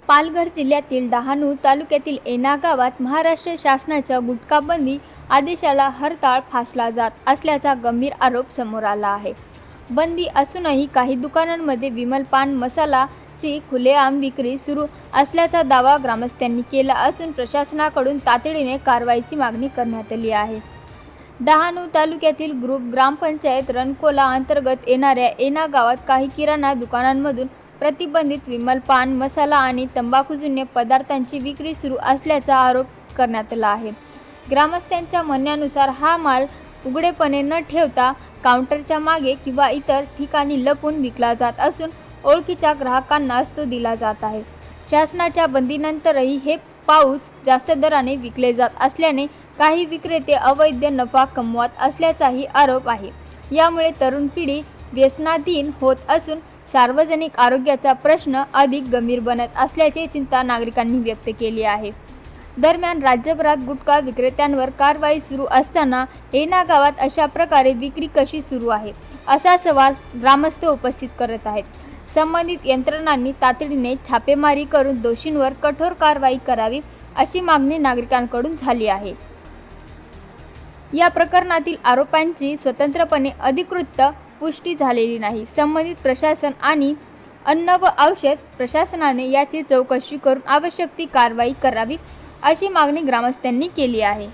पालघर जिल्ह्यातील डहाणू तालुक्यातील एना गावात महाराष्ट्र शासनाच्या गुटखाबंदी आदेशाला हरताळ फासला जात असल्याचा गंभीर आरोप समोर आला आहे। बंदी असूनही काही दुकानांमध्ये विमल पान मसालाची खुलेआम विक्री सुरू असल्याचा दावा ग्रामस्थांनी केला असून प्रशासनाकडून तातडीने कारवाईची मागणी करण्यात आली आहे। डहाणू तालुक्यातील ग्रामपंचायत रणकोला अंतर्गत येणाऱ्या एना गावात काही किराणा दुकानांमधून प्रतिबंधित विमल पान मसाला आणि तंबाखूजन्य पदार्थांची विक्री सुरू असल्याचा आरोप करण्यात आला आहे। ग्रामस्थांच्या म्हणण्यानुसार हा माल उघडेपणे न ठेवता काउंटरच्या मागे किंवा इतर ठिकाणी लपून विकला जात असून ओळखीच्या ग्राहकांनाच तो दिला जात आहे। शासनाच्या बंदीनंतरही हे पाऊच जास्त दराने विकले जात असल्याने काही विक्रेते अवैध नफा कमवत असल्याचाही आरोप आहे। यामुळे तरुण पिढी व्यसनाधीन होत असून सार्वजनिक आरोग्याचा प्रश्न अधिक गंभीर बनत असल्याची चिंता नागरिकांनी व्यक्त केली आहे। दरम्यान राज्यभरात गुटखा विक्रेत्यांवर कारवाई सुरू असताना एना गावात अशा प्रकारे विक्री कशी सुरू आहे असा सवाल ग्रामस्थ उपस्थित करत आहेत। संबंधित यंत्रणांनी तातडीने छापेमारी करून दोषींवर कठोर कारवाई करावी अशी मागणी नागरिकांकडून झाली आहे। या प्रकरणातील आरोपांची स्वतंत्रपणे अधिकृत पुष्टी झालेली नाही। संबंधित प्रशासन आणि अन्न व औषध प्रशासनाने याची चौकशी करून आवश्यक ती कारवाई करावी अशी मागणी ग्रामस्थांनी केली आहे।